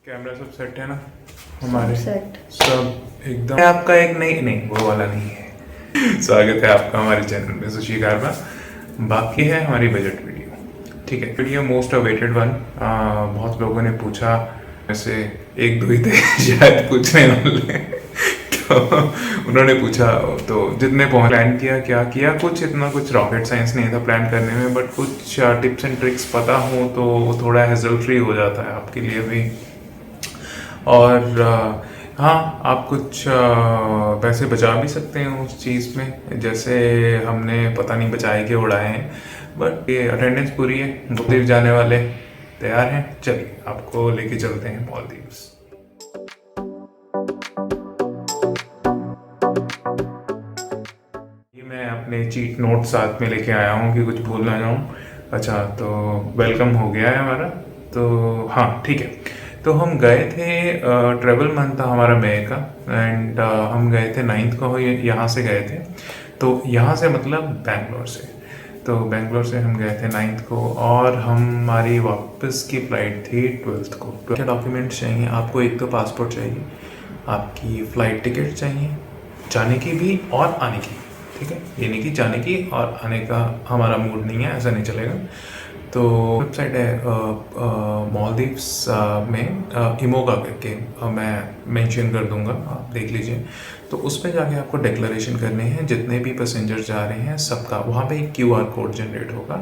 Camera सब set है ना हमारे? सेट। सब एकदम। आपका एक नहीं नहीं वो वाला नहीं है। स्वागत है आपका हमारे चैनल में सुशी कारवा। बाकी है हमारी बजट वीडियो। ठीक है, वीडियो मोस्ट अवेटेड वन। बहुत लोगों ने पूछा, वैसे एक दो ही थे शायद पूछने वाले। तो उन्होंने पूछा, तो जितने पहुंच प्लान किया क्या किया, कुछ इतना कुछ रॉकेट साइंस नहीं था प्लान करने में, बट कुछ टिप्स एंड ट्रिक्स पता हो तो थोड़ा हेजल फ्री हो जाता है आपके लिए भी। और हाँ, आप कुछ पैसे बचा भी सकते हैं उस चीज़ में, जैसे हमने पता नहीं बचाए के उड़ाए हैं। बट ये अटेंडेंस पूरी है, मालदीव जाने वाले तैयार हैं। चलिए आपको लेके चलते हैं मालदीव्स। ये मैं अपने चीट नोट साथ में लेके आया हूँ कि कुछ भूल ना जाऊँ। अच्छा, तो वेलकम हो गया है हमारा। तो हाँ ठीक है, तो हम गए थे, ट्रेवल मंथ था हमारा मई का, एंड हम गए थे 9th को, यहाँ से गए थे। तो यहाँ से मतलब बैंगलोर से, तो बैंगलोर से हम गए थे 9th को, और हमारी वापस की फ़्लाइट थी 12th को। क्या डॉक्यूमेंट्स चाहिए आपको? एक तो पासपोर्ट चाहिए, आपकी फ़्लाइट टिकट चाहिए, जाने की भी और आने की। ठीक है, ये नहीं कि जाने की और आने का हमारा मूड नहीं है, ऐसा नहीं चलेगा। तो वेबसाइट है मालदीव्स में इमोगा करके, मैं मेंशन कर दूंगा, आप देख लीजिए। तो उस पर जाके आपको डिक्लेरेशन करने हैं, जितने भी पैसेंजर जा रहे हैं सबका। वहाँ पे एक QR कोड जनरेट होगा,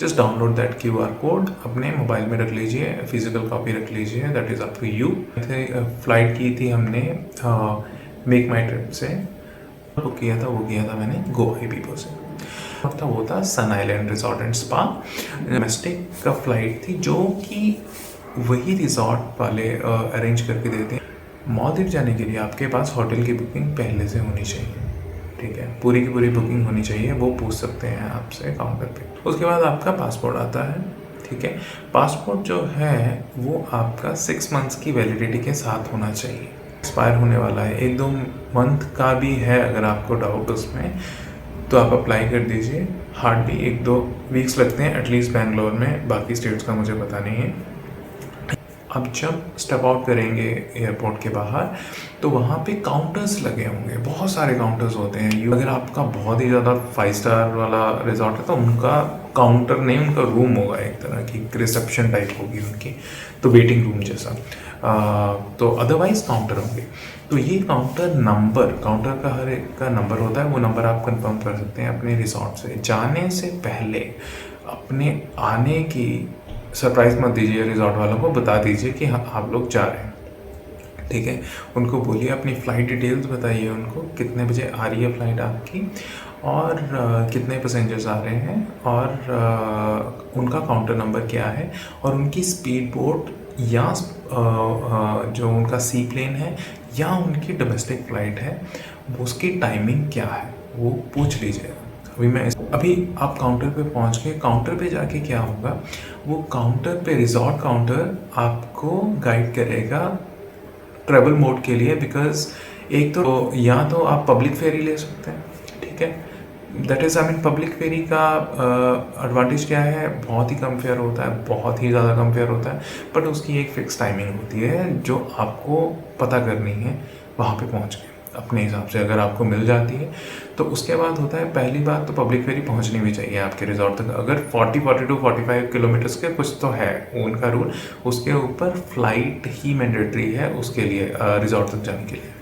just download that QR code, अपने मोबाइल में रख लीजिए, फिजिकल कॉपी रख लीजिए, that is up to you. Flight की थी हमने मेक माई ट्रिप से, बुक किया था, वो किया था मैंने गोवा पीपल से। था वो था Sun Island Resort and Spa, domestic का फ्लाइट थी, जो कि वही रिजॉर्ट वाले अरेंज करके देते हैं। मालदीव जाने के लिए आपके पास होटल की बुकिंग पहले से होनी चाहिए। ठीक है, पूरी की पूरी बुकिंग होनी चाहिए, वो पूछ सकते हैं आपसे काउंटर पे। उसके बाद आपका पासपोर्ट आता है। ठीक है, पासपोर्ट जो है वो आपका 6 मंथ्स की वैलिडिटी के साथ होना चाहिए। एक्सपायर होने वाला है, 1-2 मंथ का भी है अगर आपको डाउट उसमें, तो आप अप्लाई कर दीजिए। हार्डली 1-2 वीक्स लगते हैं एटलीस्ट बैंगलोर में, बाकी स्टेट्स का मुझे पता नहीं है। अब जब स्टेप आउट करेंगे एयरपोर्ट के बाहर, तो वहाँ पे काउंटर्स लगे होंगे, बहुत सारे काउंटर्स होते हैं। अगर आपका बहुत ही ज़्यादा 5 स्टार वाला रिजॉर्ट है तो उनका काउंटर नहीं, उनका रूम होगा, एक तरह की रिसेप्शन टाइप होगी उनकी, तो वेटिंग रूम जैसा। तो अदरवाइज काउंटर होंगे। तो ये काउंटर नंबर, काउंटर का हर एक का नंबर होता है, वो नंबर आप कंफर्म कर सकते हैं अपने रिसोर्ट से। जाने से पहले अपने आने की सरप्राइज़ मत दीजिए, रिजॉर्ट वालों को बता दीजिए कि हाँ आप लोग जा रहे हैं। ठीक है, उनको बोलिए, अपनी फ़्लाइट डिटेल्स बताइए उनको, कितने बजे आ रही है फ़्लाइट आपकी, और कितने पैसेंजर्स आ रहे हैं, और उनका काउंटर नंबर क्या है, और उनकी स्पीड बोट या जो उनका सी प्लेन है या उनकी डोमेस्टिक फ़्लाइट है, उसकी टाइमिंग क्या है, वो पूछ लीजिएगा। अभी आप काउंटर पे पहुंच गए। काउंटर पे जाके क्या होगा, वो काउंटर पे रिजॉर्ट काउंटर आपको गाइड करेगा ट्रैवल मोड के लिए। बिकॉज एक तो या तो आप पब्लिक फेरी ले सकते हैं, ठीक है, that is I mean public फेरी का एडवांटेज क्या है, बहुत ही कम फेयर होता है, बहुत ही ज़्यादा कम फेयर होता है, बट उसकी एक फ़िक्स टाइमिंग होती है जो आपको पता करनी है वहाँ पे पहुँच के अपने हिसाब से, अगर आपको मिल जाती है तो। उसके बाद होता है, पहली बात तो पब्लिक फेरी पहुंचनी भी चाहिए आपके रिजॉर्ट तक। अगर 42-45 किलोमीटर्स के कुछ तो है उनका रूल, उसके ऊपर फ्लाइट ही मैंडेटरी है उसके लिए, रिजॉर्ट तक जाने के लिए।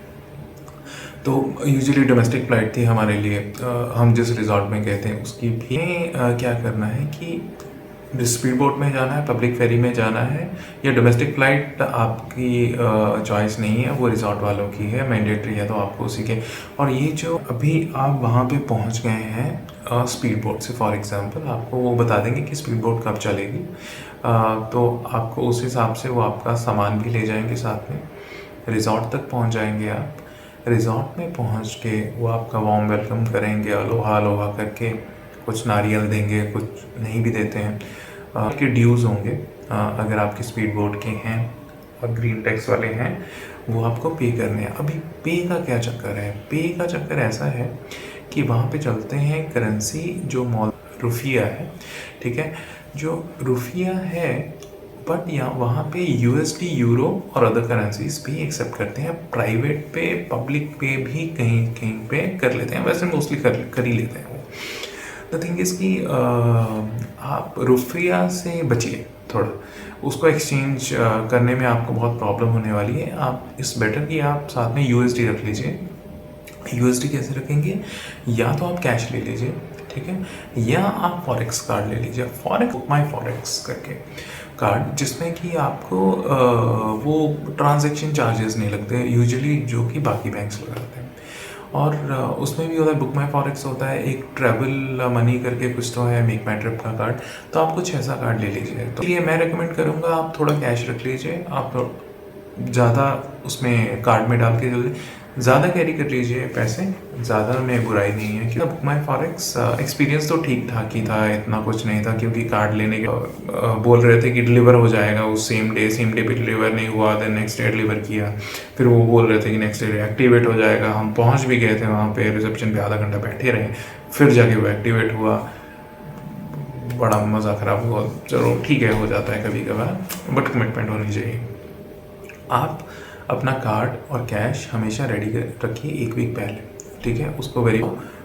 तो यूजुअली डोमेस्टिक फ़्लाइट थी हमारे लिए, हम जिस रिजॉर्ट में गए थे उसकी भी। क्या करना है कि स्पीड बोट में जाना है, पब्लिक फेरी में जाना है, या डोमेस्टिक फ़्लाइट आपकी चॉइस नहीं है, वो रिजॉर्ट वालों की है, मैंडेटरी है तो आपको उसी के। और ये जो अभी आप वहाँ पे पहुँच गए हैं स्पीड बोट से, फॉर एग्जांपल आपको वो बता देंगे कि स्पीड बोट कब चलेगी, तो आपको उस हिसाब से वो आपका सामान भी ले जाएंगे साथ में। रिजॉर्ट तक पहुँच जाएंगे आप, रिजॉर्ट में पहुँच के वो आपका वार्म वेलकम करेंगे, अलोहा अलोहा करके, कुछ नारियल देंगे, कुछ नहीं भी देते हैं। के ड्यूज़ होंगे, अगर आपकी स्पीड बोट के हैं और ग्रीन टैक्स वाले हैं, वो आपको पे करने हैं। अभी पे का क्या चक्कर है, पे का चक्कर ऐसा है कि वहाँ पे चलते हैं करेंसी जो रुपया है। ठीक है, जो रुपया है बट यहाँ वहाँ पे यूएसडी, यूरो और अदर करेंसीज भी एक्सेप्ट करते हैं। प्राइवेट पे, पब्लिक पे भी कहीं कहीं पे कर लेते हैं, वैसे मोस्टली कर ही लेते हैं वो। द थिंग इज़ कि आप रुपया से बचिए थोड़ा, उसको एक्सचेंज करने में आपको बहुत प्रॉब्लम होने वाली है। आप इस बेटर कि आप साथ में यूएसडी रख लीजिए। यूएसडी कैसे रखेंगे? या तो आप कैश ले लीजिए, ठीक है, या आप फॉरेक्स कार्ड ले लीजिए। फॉरेक्स, माई फॉरेक्स करके कार्ड, जिसमें कि आपको वो ट्रांजैक्शन चार्जेस नहीं लगते यूजुअली, जो कि बाकी बैंक्स लगाते हैं। और उसमें भी होता है, बुक माई फॉरेक्स होता है, एक ट्रैवल मनी करके कुछ तो है, मेक माई ट्रिप का कार्ड। तो आप कुछ ऐसा कार्ड ले लीजिए। तो ये मैं रेकमेंड करूँगा आप थोड़ा कैश रख लीजिए। आप ज़्यादा उसमें कार्ड में डाल के जल्दी ज़्यादा कैरी कर लीजिए पैसे, ज़्यादा में बुराई नहीं है। क्योंकि बुक माई फॉरेक्स एक्सपीरियंस तो ठीक ठाक ही था, इतना कुछ नहीं था, क्योंकि कार्ड लेने के बोल रहे थे कि डिलीवर हो जाएगा उस सेम डे पे डिलीवर नहीं हुआ, देन नेक्स्ट डे डिलीवर किया, फिर वो बोल रहे थे कि नेक्स्ट डे एक्टिवेट हो जाएगा। हम पहुंच भी गए थे वहाँ पे, रिसेप्शन पे आधा घंटा बैठे रहे, फिर जाके वो एक्टिवेट हुआ। बड़ा मज़ा ख़राब हुआ। चलो ठीक है, हो जाता है कभी कभार, बट कमिटमेंट होनी चाहिए। आप अपना कार्ड और कैश हमेशा रेडी रखिए 1 वीक पहले, ठीक है। उसको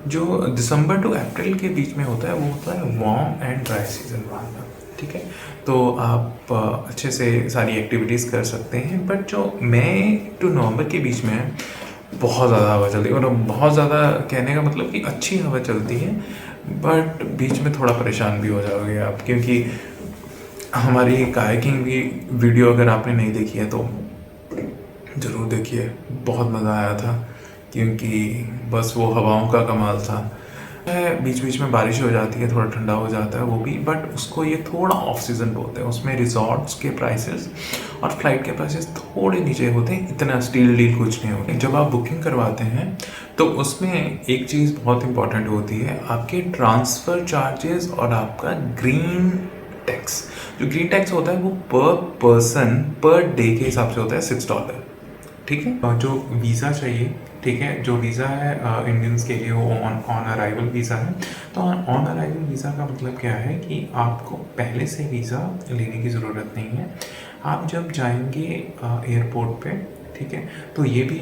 जो दिसंबर टू अप्रैल के बीच में होता है वो होता है वार्म एंड ड्राई सीजन वहाँ का, ठीक है। तो आप अच्छे से सारी एक्टिविटीज़ कर सकते हैं। बट जो मई टू नवंबर के बीच में है, बहुत ज़्यादा हवा चलती है, और बहुत ज़्यादा कहने का मतलब कि अच्छी हवा चलती है, बट बीच में थोड़ा परेशान भी हो जाओगे आप, क्योंकि हमारी कायाकिंग की वीडियो अगर आपने नहीं देखी है तो ज़रूर देखिए, बहुत मज़ा आया था, क्योंकि बस वो हवाओं का कमाल था। बीच बीच में बारिश हो जाती है, थोड़ा ठंडा हो जाता है वो भी, बट उसको ये थोड़ा ऑफ सीज़न बोलते हैं। उसमें रिजॉर्ट्स के प्राइसेस और फ्लाइट के प्राइसेस थोड़े नीचे होते हैं, इतना स्टील डील कुछ नहीं होते। जब आप बुकिंग करवाते हैं तो उसमें एक चीज़ बहुत इंपॉर्टेंट होती है, आपके ट्रांसफ़र चार्जेस और आपका ग्रीन टैक्स। जो ग्रीन टैक्स होता है वो पर पर्सन पर डे के हिसाब से होता है $6, ठीक है। जो वीज़ा चाहिए, ठीक है, जो वीज़ा है इंडियंस के लिए वो ऑन अराइवल वीज़ा है। तो ऑन अराइवल वीज़ा का मतलब क्या है कि आपको पहले से वीज़ा लेने की ज़रूरत नहीं है। आप जब जाएंगे एयरपोर्ट पे, ठीक है, तो ये भी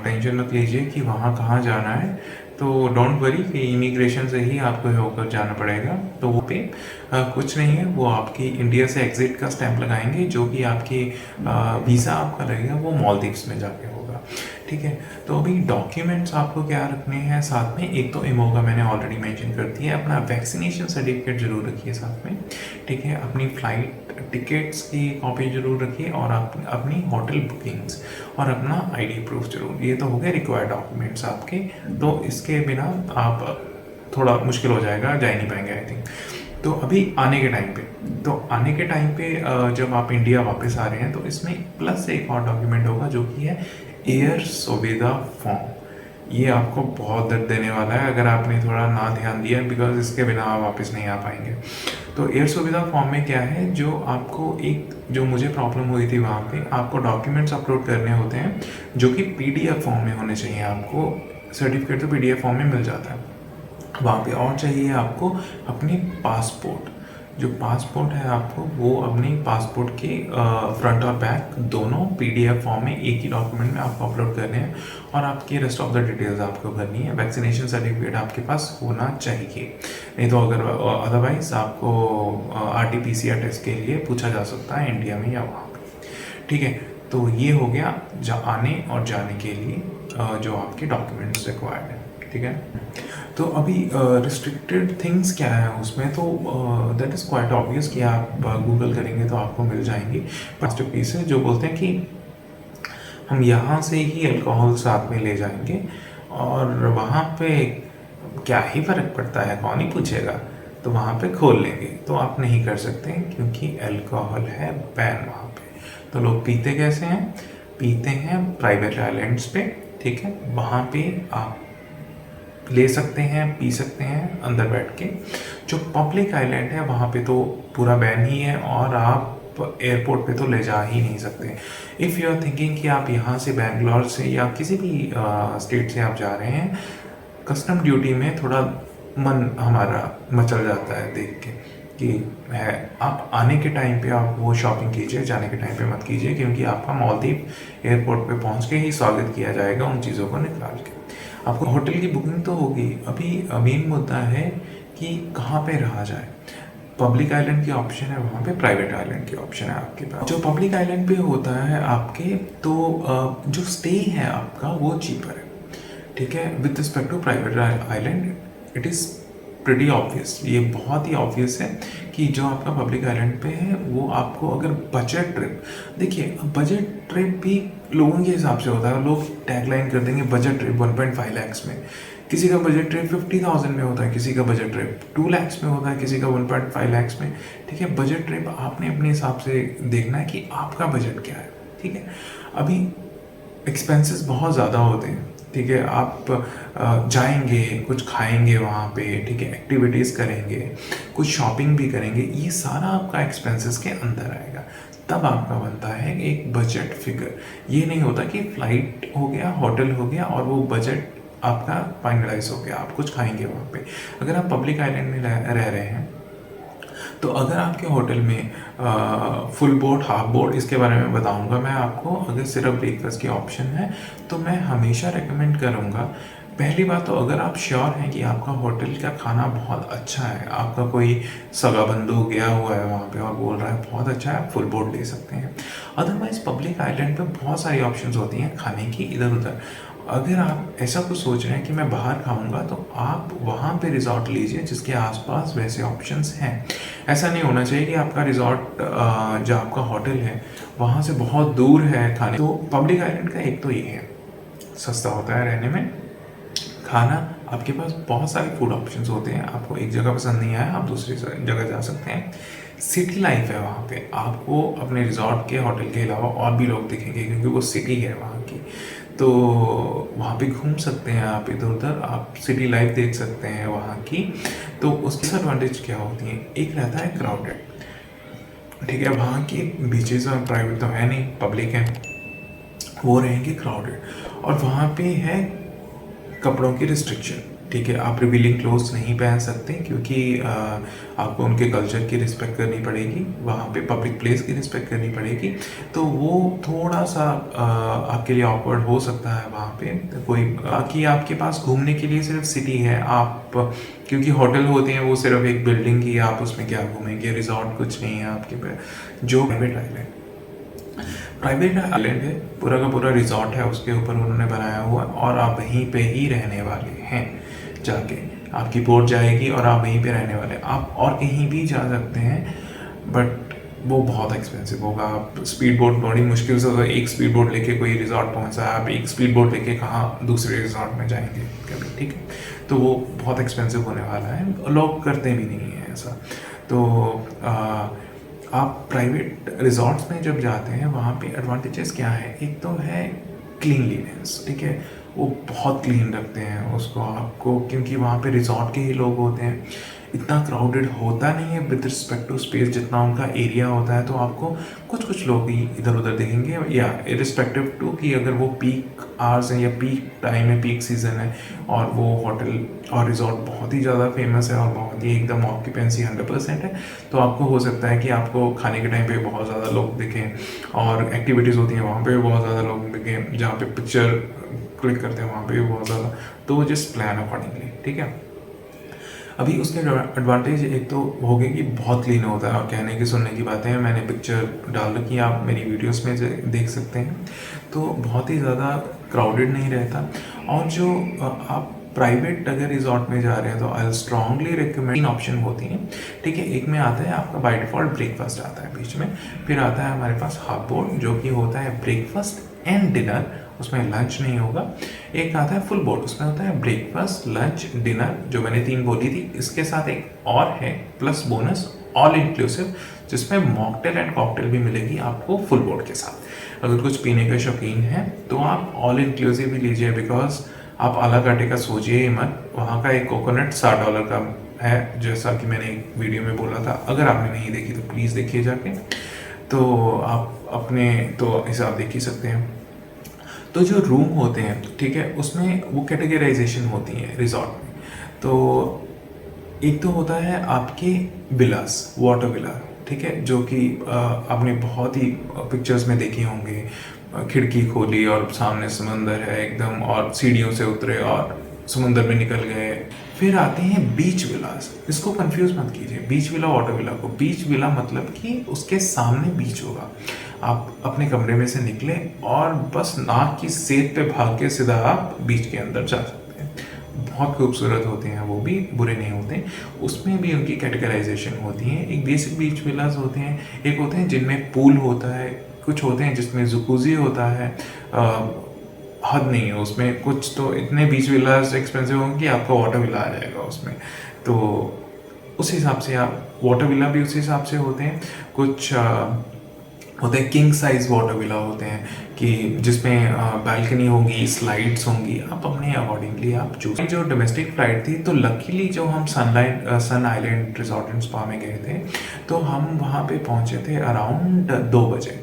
टेंशन मत लीजिए कि वहाँ कहाँ जाना है। तो डोंट वरी कि इमिग्रेशन से ही आपको होकर जाना पड़ेगा। तो वो पे कुछ नहीं है, वो आपकी इंडिया से एग्ज़िट का स्टैंप लगाएंगे, जो कि आपकी वीज़ा आपका लगेगा वो मालदीव्स में जाके होगा, ठीक है। तो अभी डॉक्यूमेंट्स आपको क्या रखने हैं साथ में? एक तो इमो का मैंने ऑलरेडी मेंशन कर दिया है, अपना वैक्सीनेशन सर्टिफिकेट ज़रूर रखिए साथ में, ठीक है। अपनी फ़्लाइट टिकट्स की कॉपी ज़रूर रखिए, और अपनी होटल बुकिंग्स और अपना आईडी प्रूफ ज़रूर। ये तो हो गए रिक्वायर्ड डॉक्यूमेंट्स आपके। तो इसके बिना आप थोड़ा मुश्किल हो जाएगा, जा ही नहीं पाएंगे आई थिंक। तो अभी आने के टाइम पे जब आप इंडिया वापस आ रहे हैं तो इसमें प्लस एक और डॉक्यूमेंट होगा, जो कि है एयर सुविधा फॉर्म। ये आपको बहुत दर्द देने वाला है अगर आपने थोड़ा ना ध्यान दिया, बिकॉज इसके बिना आप वापस नहीं आ पाएंगे। तो एयर सुविधा फॉर्म में क्या है, जो आपको जो मुझे प्रॉब्लम हुई थी, वहाँ पे आपको डॉक्यूमेंट्स अपलोड करने होते हैं, जो कि PDF फॉर्म में होने चाहिए। आपको सर्टिफिकेट तो PDF फॉर्म में मिल जाता है वहाँ पे, और चाहिए आपको अपनी पासपोर्ट। जो पासपोर्ट है आपको, वो अपनी पासपोर्ट के फ्रंट और बैक दोनों PDF फॉर्म में एक ही डॉक्यूमेंट में आपको अपलोड करने हैं, और आपकी रेस्ट ऑफ द डिटेल्स आपको करनी है। वैक्सीनेशन सर्टिफिकेट आपके पास होना चाहिए, नहीं तो अगर अदरवाइज आपको RT-PCR टेस्ट के लिए पूछा जा सकता है इंडिया में या वहाँ पे, ठीक है। तो ये हो गया आने और जाने के लिए जो आपके डॉक्यूमेंट्स रिक्वायर्ड है, ठीक है। तो अभी रिस्ट्रिक्टेड थिंग्स क्या है उसमें, तो दैट इज़ क्वाइट ऑब्वियस कि आप गूगल करेंगे तो आपको मिल जाएंगी। फर्स्ट पीस है जो बोलते हैं कि हम यहाँ से ही अल्कोहल साथ में ले जाएंगे, और वहाँ पे क्या ही फ़र्क पड़ता है, कौन ही पूछेगा, तो वहाँ पे खोल लेंगे। तो आप नहीं कर सकते क्योंकि अल्कोहल है बैन वहाँ पे। तो लोग पीते कैसे हैं? पीते हैं प्राइवेट आइलैंड्स पे, ठीक है, वहाँ पे आप ले सकते हैं, पी सकते हैं अंदर बैठ के। जो पब्लिक आइलैंड है वहाँ पे तो पूरा बैन ही है, और आप एयरपोर्ट पे तो ले जा ही नहीं सकते। इफ़ यू आर थिंकिंग कि आप यहाँ से बैंगलोर से या किसी भी स्टेट से आप जा रहे हैं, कस्टम ड्यूटी में थोड़ा मन हमारा मचल जाता है देख के, कि है, आप आने के टाइम पे आप वो शॉपिंग कीजिए, जाने के टाइम पे मत कीजिए, क्योंकि आपका मालदीव एयरपोर्ट पे पहुंच के ही स्वागत किया जाएगा उन चीज़ों को निकाल के। आपको होटल की बुकिंग तो होगी, अभी मेन मुद्दा है कि कहाँ पे रहा जाए। पब्लिक आइलैंड की ऑप्शन है, वहाँ पे प्राइवेट आइलैंड की ऑप्शन है आपके पास। जो पब्लिक आइलैंड पे होता है आपके, तो जो स्टे है आपका वो चीपर है, ठीक है, with respect to private island. It is pretty obvious, ये बहुत ही ऑब्वियस है कि जो आपका पब्लिक आइलैंड पे है वो आपको अगर बजट ट्रिप, देखिए बजट ट्रिप भी लोगों के हिसाब से होता है। लोग टैगलाइन कर देंगे बजट ट्रिप 1.5 लाख में, किसी का बजट ट्रिप 50,000 में होता है, किसी का बजट ट्रिप 2 लाख में होता है, किसी का 1.5 लाख में, ठीक है। बजट ट्रिप आपने अपने हिसाब से देखना है कि आपका बजट क्या है, ठीक है। अभी एक्सपेंसेस बहुत ज़्यादा होते हैं, ठीक है। आप जाएंगे, कुछ खाएंगे वहाँ पे, ठीक है, एक्टिविटीज़ करेंगे, कुछ शॉपिंग भी करेंगे, ये सारा आपका एक्सपेंसेस के अंदर आएगा। तब आपका बनता है एक बजट फिगर। ये नहीं होता कि फ्लाइट हो गया, होटल हो गया और वो बजट आपका फाइनलाइज हो गया, आप कुछ खाएंगे वहाँ पे। अगर आप पब्लिक आइलैंड में रह रहे हैं, तो अगर आपके होटल में फुल बोर्ड, हाफ बोर्ड, इसके बारे में बताऊंगा मैं आपको। अगर सिर्फ ब्रेकफास्ट की ऑप्शन है तो मैं हमेशा रेकमेंड करूंगा, पहली बात तो अगर आप श्योर हैं कि आपका होटल का खाना बहुत अच्छा है, आपका कोई सगा बंधु गया हुआ है वहाँ पे और बोल रहा है बहुत अच्छा है, आप फुल बोर्ड ले सकते हैं। अदरवाइज पब्लिक आइलैंड पे बहुत सारी ऑप्शंस होती हैं खाने की इधर उधर। अगर आप ऐसा कुछ सोच रहे हैं कि मैं बाहर खाऊंगा, तो आप वहाँ पे रिजॉर्ट लीजिए जिसके आसपास वैसे ऑप्शंस हैं। ऐसा नहीं होना चाहिए कि आपका रिजॉर्ट जो आपका होटल है वहाँ से बहुत दूर है खाने। तो पब्लिक आइलैंड का एक तो ये है, सस्ता होता है रहने में, खाना आपके पास बहुत सारे फूड ऑप्शंस होते हैं। आपको एक जगह पसंद नहीं आया, आप दूसरी जगह जा सकते हैं। सिटी लाइफ है वहाँ पे, आपको अपने रिजॉर्ट के होटल के अलावा और भी लोग दिखेंगे क्योंकि वो सिटी है वहाँ की। तो वहाँ पे घूम सकते हैं आप इधर उधर, आप सिटी लाइफ देख सकते हैं वहाँ की। तो उसकी एडवांटेज क्या होती है, एक रहता है क्राउडेड, ठीक है, वहाँ की बीचेस और प्राइवेट तो है नहीं, पब्लिक है, वो रहेंगे क्राउडेड। और वहाँ पे है कपड़ों की रिस्ट्रिक्शन, ठीक है, आप रिवीलिंग क्लोथ्स नहीं पहन सकते क्योंकि आपको उनके कल्चर की रिस्पेक्ट करनी पड़ेगी, वहाँ पे पब्लिक प्लेस की रिस्पेक्ट करनी पड़ेगी। तो वो थोड़ा सा आपके लिए ऑकवर्ड हो सकता है वहाँ पे। तो कोई बाकी आपके पास घूमने के लिए सिर्फ सिटी है, आप क्योंकि होटल होते हैं वो सिर्फ एक बिल्डिंग ही, आप उसमें क्या घूमेंगे, रिजॉर्ट कुछ नहीं है आपके पास। जो प्राइवेट आइलैंड है, पूरा का पूरा रिजॉर्ट है, उसके ऊपर उन्होंने बनाया हुआ और आप वहीं पे ही रहने वाले हैं। जाके आपकी बोट जाएगी और आप वहीं पे रहने वाले हैं। आप और कहीं भी जा सकते हैं बट वो बहुत एक्सपेंसिव होगा। आप स्पीड बोट बड़ी मुश्किल से, तो एक स्पीड बोट लेके कोई रिजॉर्ट पहुंचा है, आप एक स्पीड बोट लेके कहाँ दूसरे रिजॉर्ट में जाएंगे कभी, ठीक है। तो वो बहुत एक्सपेंसिव होने वाला है, लोग करते भी नहीं हैं ऐसा। तो आप प्राइवेट रिजॉर्ट्स में जब जाते हैं वहाँ पे एडवांटेजेस क्या है, एक तो है क्लीनलीनेस, ठीक है, वो बहुत क्लीन रखते हैं उसको आपको, क्योंकि वहाँ पे रिजॉर्ट के ही लोग होते हैं। इतना क्राउडेड होता नहीं है विद रिस्पेक्ट टू स्पेस जितना उनका एरिया होता है। तो आपको कुछ कुछ लोग ही इधर उधर देखेंगे, या इरिस्पेक्टिव टू कि अगर वो पीक आवर्स हैं या पीक टाइम है, पीक सीजन है और वो होटल और रिजॉर्ट बहुत ही ज़्यादा फेमस है और बहुत ही एकदम ऑक्यूपेंसी 100% है, तो आपको हो सकता है कि आपको खाने के टाइम पे बहुत ज़्यादा लोग दिखें और एक्टिविटीज़ होती हैं वहाँ पे बहुत ज़्यादा लोग दिखें, जहाँ पे पिक्चर क्लिक करते हैं वहाँ पे भी बहुत ज़्यादा। तो वो जस्ट प्लान अकॉर्डिंगली, ठीक है। अभी उसके एडवांटेज एक तो हो गए कि बहुत क्लीन होता है और कहने की सुनने की बातें हैं, मैंने पिक्चर डाल रखी है, आप मेरी वीडियोस में देख सकते हैं। तो बहुत ही ज़्यादा क्राउडेड नहीं रहता। और जो आप प्राइवेट अगर रिजॉर्ट में जा रहे हैं तो आई स्ट्रांगली रिकमेंड, 3 ऑप्शन होती हैं, ठीक है। एक में आता है आपका बाय डिफ़ॉल्ट ब्रेकफास्ट आता है बीच में, फिर आता है हमारे पास हाफ बोर्ड जो कि होता है ब्रेकफास्ट एंड डिनर, उसमें लंच नहीं होगा। एक आता है फुल बोर्ड, उसमें होता है ब्रेकफास्ट, लंच, डिनर, जो मैंने 3 बोली थी। इसके साथ एक और है प्लस बोनस ऑल इंक्लूसिव, जिसमें मॉकटेल एंड कॉकटेल भी मिलेगी आपको फुल बोर्ड के साथ। अगर कुछ पीने के शौकीन हैं तो आप ऑल इंक्लूसिव ही लीजिए, बिकॉज आप आला काटे का सोचिए ही मत। वहाँ का एक कोकोनट $60 का है, जैसा कि मैंने एक वीडियो में बोला था। अगर आपने नहीं देखी तो प्लीज़ देखिए जाके, तो आप अपने तो हिसाब देख ही सकते हैं। तो जो रूम होते हैं, ठीक है, उसमें वो कैटेगराइजेशन होती है रिजॉर्ट में। तो एक तो होता है आपके विलास, वाटर विला, ठीक है, जो कि आपने बहुत ही पिक्चर्स में देखे होंगे। खिड़की खोली और सामने समंदर है एकदम, और सीढ़ियों से उतरे और समुंदर में निकल गए। फिर आते हैं बीच विलास। इसको कंफ्यूज मत कीजिए बीच विला वाटर विला को। बीच विला मतलब कि उसके सामने बीच होगा, आप अपने कमरे में से निकले और बस नाक की सेध पे भाग के सीधा आप बीच के अंदर जा सकते हैं। बहुत खूबसूरत होते हैं, वो भी बुरे नहीं होते। उसमें भी उनकी कैटेगराइजेशन होती है। एक बेसिक बीच विलास होते हैं, एक होते हैं जिनमें पूल होता है, कुछ होते हैं जिसमें जुकूजी होता है। हद नहीं है उसमें, कुछ तो इतने बीच विलास एक्सपेंसिव होंगे कि आपका वाटर विला आ जाएगा उसमें। तो उस हिसाब से आप वाटर विला भी उस हिसाब से होते हैं। कुछ होते हैं किंग साइज वाटर विला होते हैं कि जिसमें बालकनी होगी, स्लाइड्स होंगी, आप अपने अकॉर्डिंगली आप चूज। जो डोमेस्टिक फ्लाइट थी तो लकीली जो हम सन आइलैंड रिजॉर्ट एंड स्पा में गए थे, तो हम वहाँ पे पहुँचे थे अराउंड 2 बजे।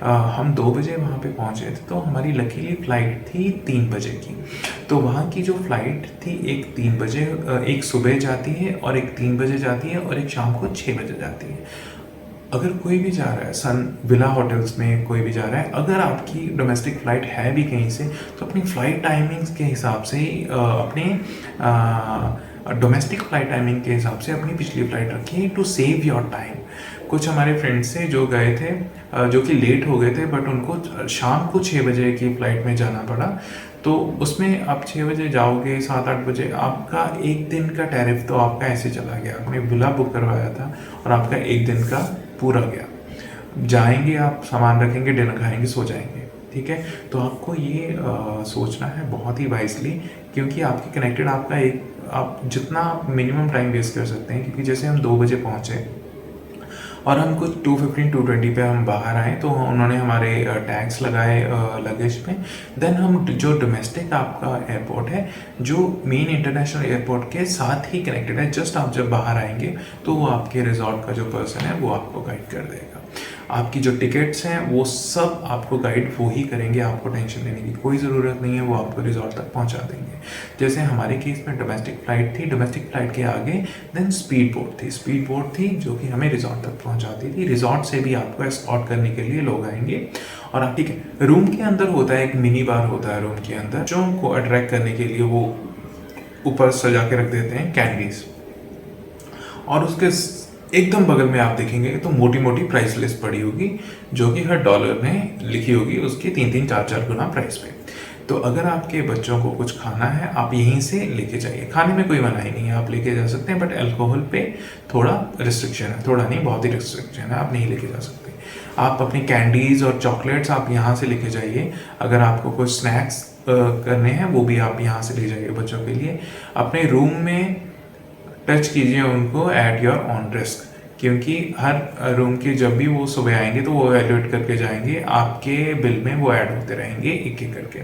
हम 2 बजे वहाँ पे पहुँचे थे, तो हमारी लकीली फ़्लाइट थी 3 बजे की। तो वहाँ की जो फ़्लाइट थी, एक 3 बजे, एक सुबह जाती है और एक 3 बजे जाती है और एक शाम को 6 बजे जाती है। अगर कोई भी जा रहा है सन विला होटल्स में, कोई भी जा रहा है, अगर आपकी डोमेस्टिक फ़्लाइट है भी कहीं से, तो अपनी फ़्लाइट टाइमिंग्स के हिसाब से ही अपने डोमेस्टिक फ़्लाइट टाइमिंग के हिसाब से अपनी पिछली फ़्लाइट रखिए टू सेव योर टाइम। कुछ हमारे फ्रेंड्स थे जो गए थे, जो कि लेट हो गए थे, बट उनको शाम को 6 बजे की फ़्लाइट में जाना पड़ा। तो उसमें आप 6 बजे जाओगे, 7-8 बजे आपका एक दिन का टैरिफ तो आपका ऐसे चला गया। आपने विला बुक करवाया था और आपका एक दिन का पूरा गया। जाएंगे आप, सामान रखेंगे, डिनर खाएंगे, सो जाएंगे, ठीक है। तो आपको ये सोचना है बहुत ही वाइजली, क्योंकि आपके कनेक्टेड आपका एक, आप जितना आप मिनिमम टाइम वेस्ट कर सकते हैं। क्योंकि जैसे हम 2 बजे पहुँचे और हम कुछ 2:15-2:20 पे हम बाहर आए, तो उन्होंने हमारे टैग्स लगाए लगेज पे। देन हम जो डोमेस्टिक आपका एयरपोर्ट है, जो मेन इंटरनेशनल एयरपोर्ट के साथ ही कनेक्टेड है, जस्ट आप जब बाहर आएंगे तो वो आपके रिजॉर्ट का जो पर्सन है वो आपको गाइड कर देगा। आपकी जो टिकट्स हैं वो सब आपको गाइड वो ही करेंगे, आपको टेंशन लेने की कोई ज़रूरत नहीं है, वो आपको रिजॉर्ट तक पहुंचा देंगे। जैसे हमारे केस में डोमेस्टिक फ़्लाइट थी, डोमेस्टिक फ़्लाइट के आगे देन स्पीड बोट थी जो कि हमें रिजॉर्ट तक पहुंचाती थी। रिजॉर्ट से भी आपको एस्कॉर्ट करने के लिए लोग आएंगे। और ठीक है, रूम के अंदर होता है एक मिनी बार होता है रूम के अंदर, जो को अट्रैक्ट करने के लिए वो ऊपर सजा के रख देते हैं कैंडीज, और उसके एकदम बगल में आप देखेंगे तो मोटी मोटी प्राइस लिस्ट पड़ी होगी, जो कि हर डॉलर में लिखी होगी उसकी 3-3, 4-4 गुना प्राइस पे। तो अगर आपके बच्चों को कुछ खाना है, आप यहीं से लेके जाइए। खाने में कोई मनाही नहीं है, आप लेके जा सकते हैं, बट अल्कोहल पे थोड़ा रिस्ट्रिक्शन है, थोड़ा नहीं बहुत ही रिस्ट्रिक्शन है, आप नहीं लेके जा सकते। आप अपनी कैंडीज़ और चॉकलेट्स आप यहाँ से लेके जाइए। अगर आपको कुछ स्नैक्स करने हैं वो भी आप यहाँ से ले जाइए बच्चों के लिए। अपने रूम में टच कीजिए उनको एट योर ऑन रिस्क, क्योंकि हर रूम के जब भी वो सुबह आएंगे तो वो एवेल्यूएट करके जाएंगे, आपके बिल में वो ऐड होते रहेंगे एक एक करके।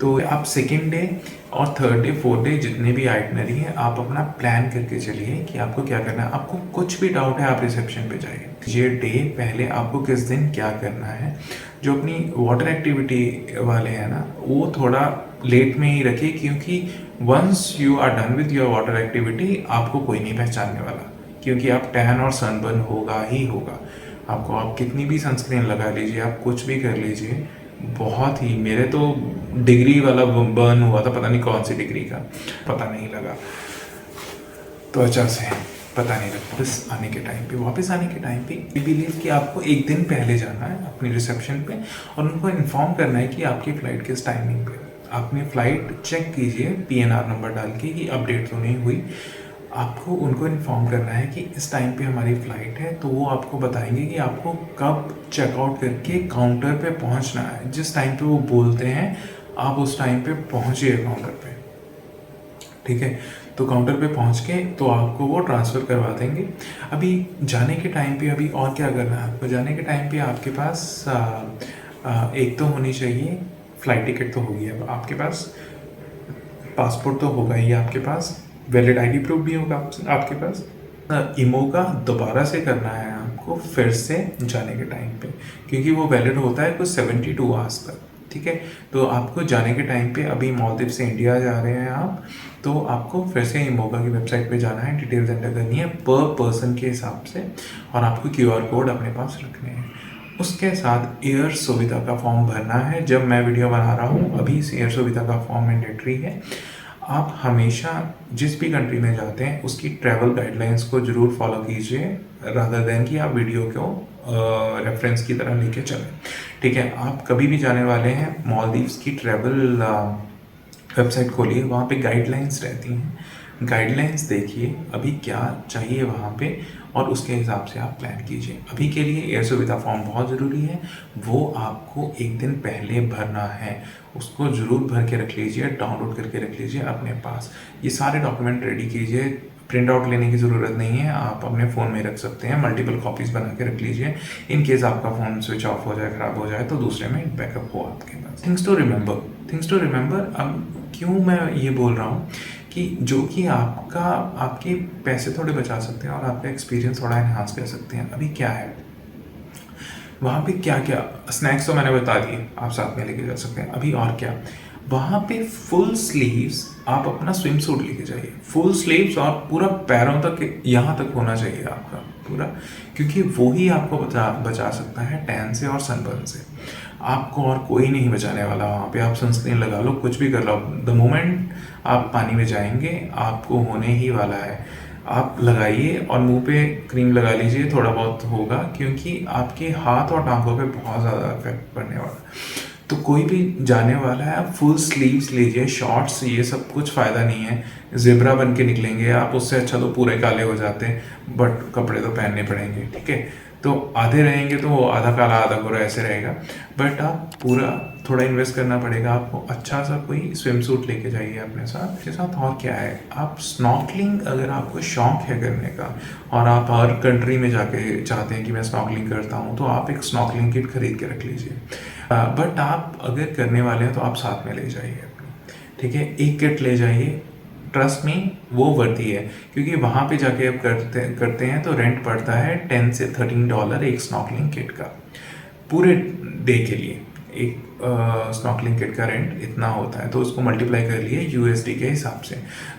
तो आप सेकेंड डे और थर्ड डे, फोर्थ डे जितने भी आइटनरी हैं, आप अपना प्लान करके चलिए कि आपको क्या करना है। आपको कुछ भी डाउट है, आप रिसेप्शन पे जाइए। ये डे पहले आपको किस दिन क्या करना है। जो अपनी वाटर एक्टिविटी वाले हैं ना, वो थोड़ा लेट में ही रखिए, क्योंकि once you are done with your water activity आपको कोई नहीं पहचानने वाला, क्योंकि आप टैन और सनबर्न होगा ही होगा आपको। आप कितनी भी सनस्क्रीन लगा लीजिए, आप कुछ भी कर लीजिए, बहुत ही, मेरे तो डिग्री वाला बर्न हुआ था, पता नहीं कौन सी डिग्री का, पता नहीं लगा, त्वचा से पता नहीं लगता। वापस आने के टाइम पे बिलीव कि आपको एक दिन पहले जाना है अपनी रिसेप्शन पे, और उनको इन्फॉर्म करना है कि आपकी फ़्लाइट किस टाइमिंग पे। आपने फ़्लाइट चेक कीजिए PNR नंबर डाल के कि अपडेट तो नहीं हुई। आपको उनको इन्फॉर्म करना है कि इस टाइम पे हमारी फ़्लाइट है, तो वो आपको बताएंगे कि आपको कब चेकआउट करके काउंटर पे पहुंचना है। जिस टाइम पे वो बोलते हैं आप उस टाइम पे पहुंचिए काउंटर पे, ठीक है। तो काउंटर पे पहुंच के तो आपको वो ट्रांसफ़र करवा देंगे। अभी जाने के टाइम पे अभी और क्या करना है आपको। जाने के टाइम पे आपके पास एक तो होनी चाहिए फ़्लाइट टिकट, तो होगी अब आपके पास, पासपोर्ट तो होगा ही आपके पास, वैलिड ID प्रूफ भी होगा आपके पास। ईमो का दोबारा से करना है आपको फिर से जाने के टाइम पे, क्योंकि वो वैलिड होता है कुछ 72 आवर्स तक, ठीक है। तो आपको जाने के टाइम पे अभी मालदीव से इंडिया जा रहे हैं आप, तो आपको फिर से इमोगा की वेबसाइट पे जाना है, डिटेल्स एंटर करनी है पर पर्सन के हिसाब से, और आपको QR कोड अपने पास रखने हैं। उसके साथ एयर सुविधा का फॉर्म भरना है। जब मैं वीडियो बना रहा हूँ अभी एयर सुविधा का फॉर्म मैंडेटरी है। आप हमेशा जिस भी कंट्री में जाते हैं उसकी ट्रैवल गाइडलाइंस को ज़रूर फॉलो कीजिए, रादर देन कि आप वीडियो को रेफरेंस की तरह लेके चलें, ठीक है। आप कभी भी जाने वाले हैं, मालदीव्स की ट्रैवल वेबसाइट खोलिए, वहाँ पे गाइडलाइंस रहती हैं, गाइडलाइंस देखिए अभी क्या चाहिए वहाँ पे, और उसके हिसाब से आप प्लान कीजिए। अभी के लिए एयर सुविधा फॉर्म बहुत ज़रूरी है, वो आपको एक दिन पहले भरना है, उसको ज़रूर भर के रख लीजिए, डाउनलोड करके रख लीजिए अपने पास। ये सारे डॉक्यूमेंट रेडी कीजिए, प्रिंट आउट लेने की ज़रूरत नहीं है, आप अपने फ़ोन में रख सकते हैं, मल्टीपल कॉपीज़ बना के रख लीजिए। इन केस आपका फ़ोन स्विच ऑफ हो जाए, ख़राब हो जाए, तो दूसरे में बैकअप हो आपके पास। Things to remember. अब क्यों मैं ये बोल रहा हूँ कि जो कि आपके पैसे थोड़े बचा सकते हैं और आपका एक्सपीरियंस थोड़ा इन्हांस कर सकते हैं। अभी क्या है वहाँ पे, क्या क्या स्नैक्स तो मैंने बता दिए, आप साथ में लेके जा सकते हैं। अभी और क्या, वहाँ पे फुल स्लीव्स आप अपना स्विम सूट लेके जाइए, फुल स्लीव्स, और पूरा पैरों तक, यहाँ तक होना चाहिए आपका पूरा, क्योंकि वो ही आपको बचा सकता है टैन से और सनबर्न से। आपको और कोई नहीं बचाने वाला वहाँ पे। आप सनस्क्रीन लगा लो, कुछ भी कर लो, द मोमेंट आप पानी में जाएंगे आपको होने ही वाला है। आप लगाइए और मुंह पे क्रीम लगा लीजिए, थोड़ा बहुत होगा, क्योंकि आपके हाथ और टांगों पे बहुत ज़्यादा इफेक्ट पड़ने वाला है। तो कोई भी जाने वाला है, आप फुल स्लीव्स लीजिए, शॉर्ट्स, ये सब कुछ फ़ायदा नहीं है, ज़ेब्रा बन के निकलेंगे आप, उससे अच्छा तो पूरे काले हो जाते हैं, बट कपड़े तो पहनने पड़ेंगे, ठीक है। तो आधे रहेंगे तो वो आधा काला आधा गोरा ऐसे रहेगा, बट आप पूरा थोड़ा इन्वेस्ट करना पड़ेगा आपको। अच्छा सा कोई स्विम सूट लेके जाइए अपने साथ। इसके साथ और क्या है, आप स्नॉर्कलिंग अगर आपको शौक है करने का और आप हर कंट्री में जाके चाहते हैं कि मैं स्नॉर्कलिंग करता हूँ, तो आप एक स्नॉर्कलिंग किट खरीद के रख लीजिए। बट आप अगर करने वाले हैं तो आप साथ में ले जाइए अपनी, ठीक है, एक किट ले जाइए। ट्रस्ट में वो वर्दी है, क्योंकि वहाँ पे जाके आप करते हैं तो रेंट पड़ता है $10 से $13 एक स्नॉर्कलिंग किट का, पूरे डे के लिए। एक स्नॉर्कलिंग किट का रेंट इतना होता है, तो उसको मल्टीप्लाई कर लिए USD के हिसाब से।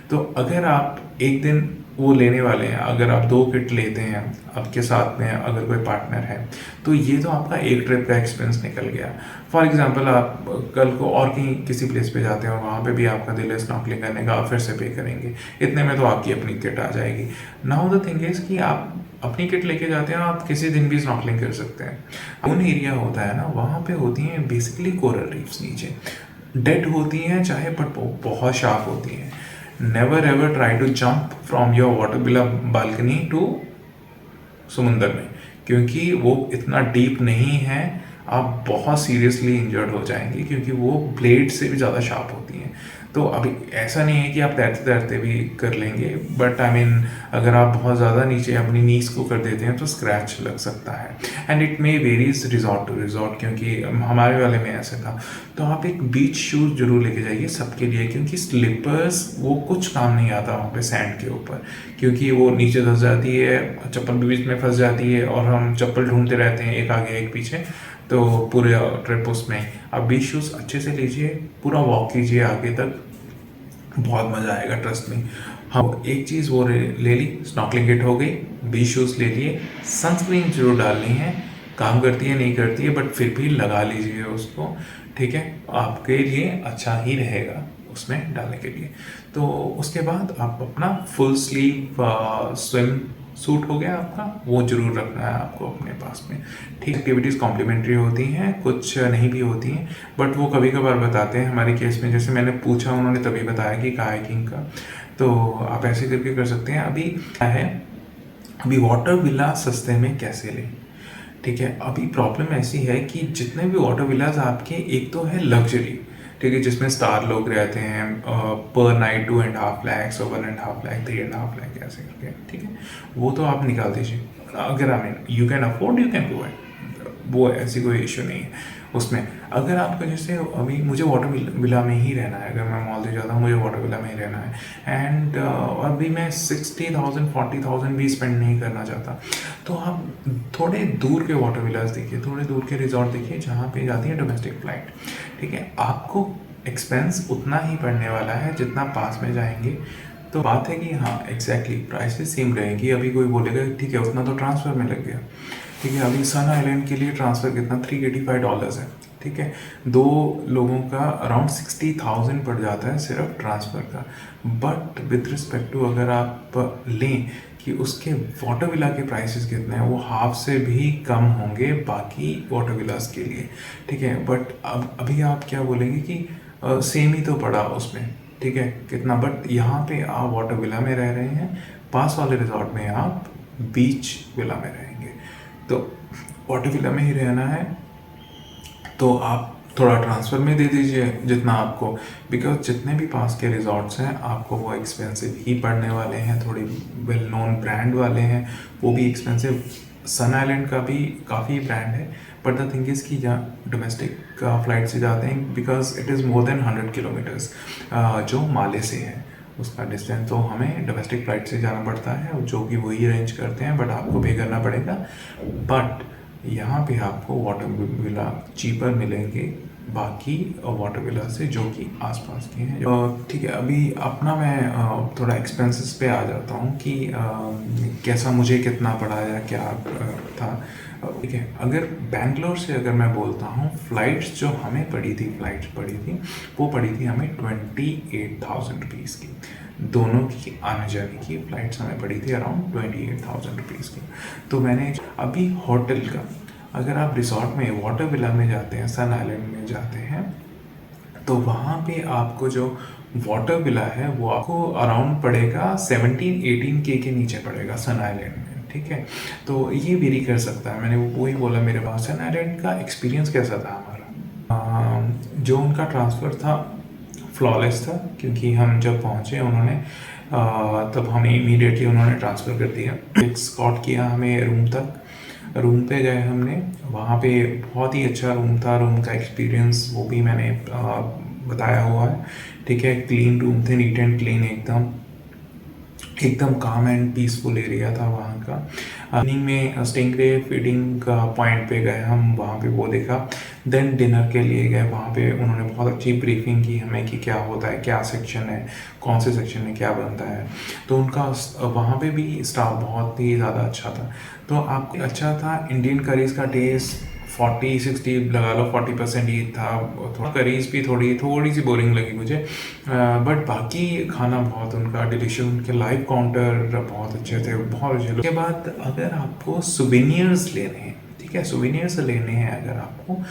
तो अगर आप एक दिन वो लेने वाले हैं, अगर आप 2 किट लेते हैं आपके साथ में, अगर कोई पार्टनर है, तो ये तो आपका एक ट्रिप का एक्सपेंस निकल गया। फॉर एग्जांपल आप कल को और कहीं किसी प्लेस पे जाते हैं और वहाँ पे भी आपका दिल है स्नॉर्कलिंग करने का, आप फिर से पे करेंगे, इतने में तो आपकी अपनी किट आ जाएगी। नाउ द थिंग इज़ कि आप अपनी किट लेके जाते हैं, आप किसी दिन भी स्नॉर्कलिंग कर सकते हैं। उन एरिया होता है ना, वहाँ पे होती हैं बेसिकली कोरल रीफ्स, नीचे डेड होती हैं चाहे, बट बहुत शार्प होती हैं। Never ever try to jump from your water balcony to समुंदर में, क्योंकि वो इतना डीप नहीं है, आप बहुत सीरियसली इंजर्ड हो जाएंगे, क्योंकि वो ब्लेड से भी ज़्यादा शार्प होती हैं। तो अभी ऐसा नहीं है कि आप तैरते तैरते भी कर लेंगे, बट आई मीन अगर आप बहुत ज़्यादा नीचे अपनी नीज को कर देते हैं तो स्क्रैच लग सकता है। And it may varies resort to resort, क्योंकि हमारे वाले में ऐसा था। तो आप एक बीच शूज़ जरूर लेके जाइए सबके लिए, क्योंकि स्लीपर्स वो कुछ काम नहीं आता वहाँ पे सैंड के ऊपर, क्योंकि वो नीचे धंस जाती है, चप्पल भी बीच में फंस जाती है, और हम चप्पल ढूंढते रहते हैं एक आगे एक पीछे, तो पूरे ट्रिप उसमें। आप बीच शूज़ अच्छे से लीजिए, पूरा वॉक कीजिए आगे तक, बहुत मज़ा आएगा, ट्रस्ट में। हाँ, एक चीज़ वो ले ली, स्नॉर्कलिंग किट हो गई, बीच शूज़ ले लिए, सनस्क्रीन जरूर डालनी है, काम करती है नहीं करती है, बट फिर भी लगा लीजिए उसको, ठीक है, आपके लिए अच्छा ही रहेगा उसमें डालने के लिए। तो उसके बाद आप अपना फुल स्लीव स्विम सूट हो गया आपका, वो जरूर रखना है आपको अपने पास में, ठीक। एक्टिविटीज़ कॉम्प्लीमेंट्री होती हैं, कुछ नहीं भी होती हैं, बट वो कभी कभार बताते हैं। हमारे केस में जैसे मैंने पूछा, उन्होंने तभी बताया कि कायाकिंग का, तो आप ऐसे करके कर सकते हैं। अभी क्या है, अभी वाटर विला सस्ते में कैसे लें, ठीक है। अभी प्रॉब्लम ऐसी है कि जितने भी वाटर विलाज आपके, एक तो है लग्जरी, ठीक है, जिसमें स्टार लोग रहते हैं, पर नाइट 2.5 lakhs और 1.5 lakh 3.5 lakh ऐसे करके, ठीक है, वो तो आप निकाल दीजिए। अगर I mean you can afford, you can go है, वो ऐसी कोई इशू नहीं है। उसमें अगर आपको जैसे अभी मुझे वाटर विला में ही रहना है, अगर मैं मालदीव जाता हूँ मुझे वाटर विला में ही रहना है एंड अभी मैं 60,000 40,000 भी स्पेंड नहीं करना चाहता, तो आप थोड़े दूर के वाटर विलास देखिए, थोड़े दूर के रिजॉर्ट देखिए जहाँ पे जाती है डोमेस्टिक फ़्लाइट। ठीक है, आपको एक्सपेंस उतना ही पड़ने वाला है जितना पास में जाएंगे। तो बात है कि हाँ एग्जैक्टली प्राइसेस सेम रहेगी। अभी कोई बोलेगा ठीक है उतना तो ट्रांसफ़र में लग गया, ठीक है, अभी सन आइलैंड के लिए ट्रांसफ़र कितना $385 है। ठीक है, 2 लोगों का अराउंड 60,000 पड़ जाता है सिर्फ ट्रांसफ़र का। बट विथ रिस्पेक्ट टू अगर आप लें कि उसके वाटर विला के प्राइसेस कितने हैं, वो हाफ से भी कम होंगे बाकी वाटर विलास के लिए। ठीक है, बट अब अभी आप क्या बोलेंगे कि सेम ही तो पड़ा उसमें, ठीक है कितना, बट यहाँ पे आप वाटर विला में रह रहे हैं, पास वाले रिजॉर्ट में आप बीच विला में रहेंगे। तो वाटर विला में ही रहना है तो आप थोड़ा ट्रांसफ़र में दे दीजिए जितना आपको, बिकॉज जितने भी पास के रिजॉर्ट्स हैं आपको वो एक्सपेंसिव ही पड़ने वाले हैं, थोड़ी वेल नोन ब्रांड वाले हैं, वो भी एक्सपेंसिव। सन आइलैंड का भी काफ़ी ब्रांड है, बट द थिंग इज़ कि जहाँ डोमेस्टिक फ़्लाइट से जाते हैं because it is more than 100 kilometres जो माले से है उसका डिस्टेंस, तो हमें डोमेस्टिक फ़्लाइट से जाना पड़ता है जो कि वही अरेंज करते हैं, बट आपको पे करना पड़ेगा। बट यहाँ पे आपको वाटर विला चीपर मिलेंगे बाकी वाटर विला से जो कि आसपास के हैं। ठीक है, अभी अपना मैं थोड़ा एक्सपेंसेस पे आ जाता हूँ कि कैसा मुझे कितना पड़ा या क्या था। ठीक है, अगर बैंगलोर से अगर मैं बोलता हूँ फ़्लाइट्स जो हमें पड़ी थी, वो पड़ी थी हमें 28,000 रुपीज़ की। दोनों की आने जाने की फ़्लाइट्स हमें पड़ी थी अराउंड 28,000 रुपीज़ की। तो मैंने अभी होटल का, अगर आप रिसॉर्ट में वाटर विला में जाते हैं, सन आइलैंड में जाते हैं, तो वहाँ पे आपको जो वाटर विला है वो आपको अराउंड पड़ेगा 17-18 के नीचे पड़ेगा सन आइलैंड में। ठीक है, तो ये वेरी कर सकता है। मैंने वही बोला मेरे पास सन आइलैंड का एक्सपीरियंस कैसा था हमारा, जो उनका ट्रांसफ़र था फ्लॉलेस था, क्योंकि हम जब पहुँचे उन्होंने तब हमें इमीडिएटली उन्होंने ट्रांसफ़र कर दिया, एस्कॉर्ट किया हमें रूम पे गए हमने, वहाँ पे बहुत ही अच्छा रूम था, रूम का एक्सपीरियंस वो भी मैंने बताया हुआ है। ठीक है, क्लीन रूम थे, नीट एंड क्लीन, एकदम काम एंड पीसफुल एरिया था वहाँ का। इवनिंग में स्टिंगरे फीडिंग का पॉइंट पे गए हम, वहाँ पे वो देखा। देन डिनर के लिए गए, वहाँ पे उन्होंने बहुत अच्छी ब्रीफिंग की हमें कि क्या होता है, क्या सेक्शन है, कौन से सेक्शन में क्या बनता है। तो उनका वहाँ पे भी स्टाफ बहुत ही ज़्यादा अच्छा था। तो आपको अच्छा था। इंडियन करीज़ का टेस्ट 40-60 लगा लो, 40% ही था। थोड़ा करीज भी थोड़ी सी बोरिंग लगी मुझे, बट बाकी खाना बहुत उनका डिलीशियस, उनके लाइव काउंटर बहुत अच्छे थे, बहुत अच्छे। उसके बाद अगर आपको सुवेनियर्स लेने हैं, ठीक है, सुवेनियर्स लेने हैं अगर आपको,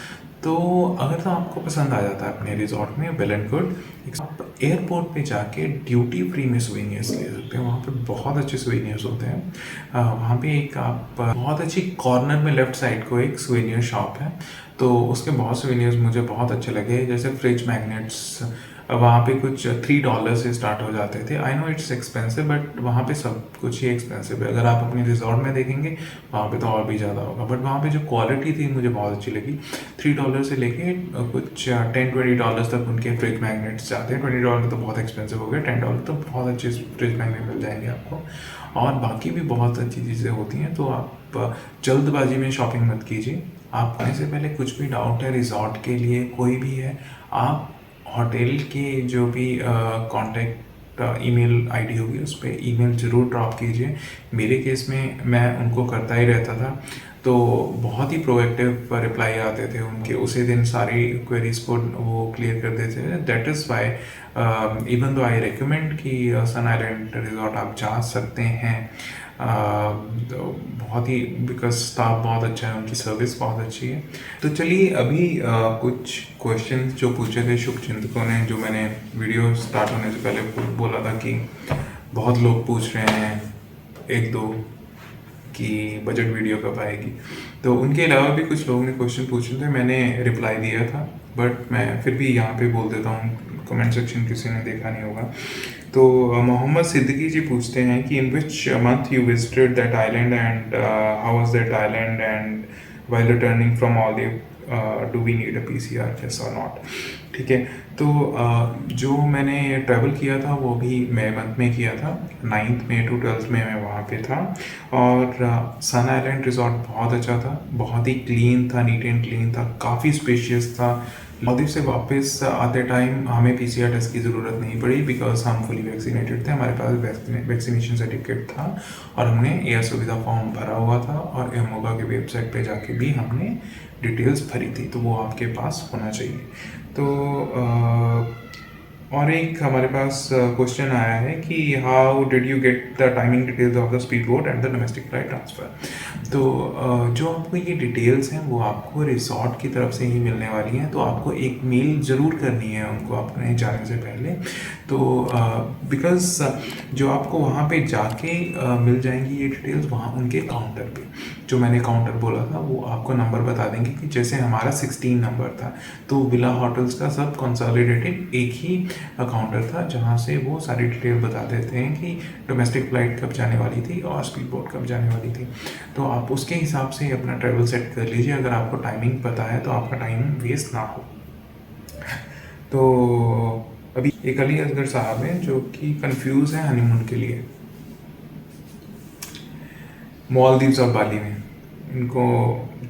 तो अगर तो आपको पसंद आ जाता है अपने रिजॉर्ट में, वेल एंड गुड। आप एयरपोर्ट पे जाके ड्यूटी फ्री में सुवेनियर्स ले सकते हैं, वहाँ पे बहुत अच्छे सुवेनियर्स होते हैं। वहाँ पे एक आप बहुत अच्छी कॉर्नर में लेफ्ट साइड को एक सुवेनियर शॉप है, तो उसके बहुत सुवेनियर्स मुझे बहुत अच्छे लगे, जैसे फ्रिज मैग्नेट्स। वहाँ पे कुछ $3 से स्टार्ट हो जाते थे। I know it's expensive, but वहाँ पे सब कुछ ही एक्सपेंसिव है। अगर आप अपने रिजॉर्ट में देखेंगे वहाँ पे तो और भी ज़्यादा होगा, बट वहाँ पे जो क्वालिटी थी मुझे बहुत अच्छी लगी। $3 से लेके कुछ $10-20 तक उनके फ्रिज मैग्नेट्स जाते हैं। $20 तो बहुत एक्सपेंसिव हो गए, $10 तो बहुत अच्छे फ्रिज मैग्नेट मिल जाएंगे आपको। और बाकी भी बहुत अच्छी चीज़ें होती हैं, तो आप जल्दबाजी में शॉपिंग मत कीजिए। आप आने से पहले कुछ भी डाउट है रिजॉर्ट के लिए कोई भी है, आप होटल के जो भी कांटेक्ट ईमेल आईडी होगी उस पर ईमेल ज़रूर ड्रॉप कीजिए। मेरे केस में मैं उनको करता ही रहता था, तो बहुत ही प्रोएक्टिव रिप्लाई आते थे उनके, उसी दिन सारी क्वेरीज को वो क्लियर कर देते थे। That is why even though I recommend कि सन आइलैंड रिजॉर्ट आप जा सकते हैं, तो बहुत ही, बिकॉज स्टाफ बहुत अच्छा है, उनकी सर्विस बहुत अच्छी है। तो चलिए अभी कुछ क्वेश्चंस जो पूछे थे शुभचिंतकों ने, जो मैंने वीडियो स्टार्ट होने से पहले बोला था कि बहुत लोग पूछ रहे हैं, एक दो, कि बजट वीडियो कब आएगी, तो उनके अलावा भी कुछ लोगों ने क्वेश्चन पूछे थे, मैंने रिप्लाई दिया था, बट मैं फिर भी यहाँ पे बोल देता हूँ, कमेंट सेक्शन किसी ने देखा नहीं होगा। तो मोहम्मद सिद्दीकी जी पूछते हैं कि in which month you visited that island and how was that island and while returning from Maldives, do we need a PCR test और नॉट। ठीक है, तो जो मैंने ट्रैवल किया था वो भी मई मंथ में किया था, 9th मई टू 12th में मैं वहाँ पे था। और सन आइलैंड रिजॉर्ट बहुत अच्छा था, बहुत ही क्लीन था, नीट एंड क्लीन था, काफ़ी स्पेशियस था। मालदीव से वापस आते टाइम हमें PCR टेस्ट की ज़रूरत नहीं पड़ी, बिकॉज हम फुली वैक्सीनेटेड थे, हमारे पास वैक्सीनेशन सर्टिफिकेट था और हमने एयर सुविधा फॉर्म भरा हुआ था और एमोगा के वेबसाइट पे जाके भी हमने डिटेल्स भरी थी, तो वो आपके पास होना चाहिए। तो और एक हमारे पास क्वेश्चन आया है कि how did you get the timing details of the speed boat and the domestic flight transfer. तो जो आपको ये डिटेल्स हैं वो आपको रिसॉर्ट की तरफ से ही मिलने वाली हैं, तो आपको एक मेल ज़रूर करनी है उनको अपने जाने से पहले। तो बिकॉज़ जो आपको वहाँ पे जाके मिल जाएंगी ये डिटेल्स वहाँ उनके काउंटर पे, जो मैंने काउंटर बोला था वो आपको नंबर बता देंगे कि जैसे हमारा 16 नंबर था, तो विला होटल्स का सब कंसोलिडेटेड एक ही काउंटर था जहाँ से वो सारी डिटेल बता देते हैं कि डोमेस्टिक फ़्लाइट कब जाने वाली थी और स्पीड बोट कब जाने वाली थी। तो आप उसके हिसाब से अपना ट्रैवल सेट कर लीजिए, अगर आपको टाइमिंग पता है तो आपका टाइम वेस्ट ना हो। तो अभी एक अली असगर साहब हैं जो कि कंफ्यूज हैं हनीमून के लिए मालदीव्स और बाली में, इनको